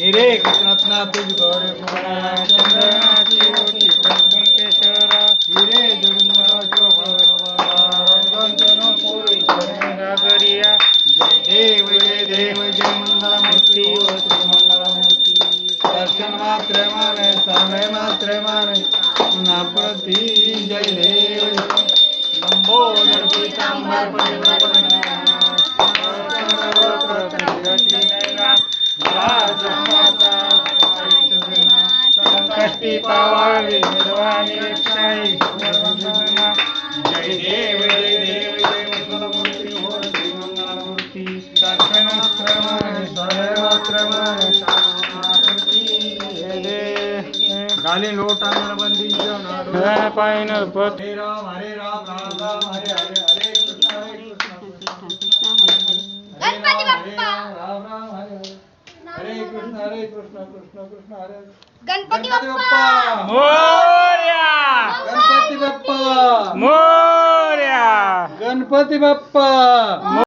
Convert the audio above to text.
हिरे कृष्णरत्ना तुझ गौर चंद्रनाची ओटी कुंकेश्वरा हिरे दुर्गा शोभा पुरी गागरिया जय देव जय मंगलमूर्ति ओ श्री मंगलमूर्ति दर्शन मात्र माने समय मात्र माने प्रति जय देव लंबोदर पीतांबर परिवर्तन संकष्टी पावावी निर्वाणी रक्षाई जय देव जय मंगलमूर्ति हो श्री मंगलमूर्ति दर्शन गाली लोटांगर बंदी पायन हरे राम हरे राम राम राम हरे हरे हरे कृष्ण गणपती बाप्पा राम राम हरे हरे कृष्ण कृष्ण कृष्ण हरे गणपती बाप्पा मोरया गणपती बाप्पा मोरया गणपती बाप्पा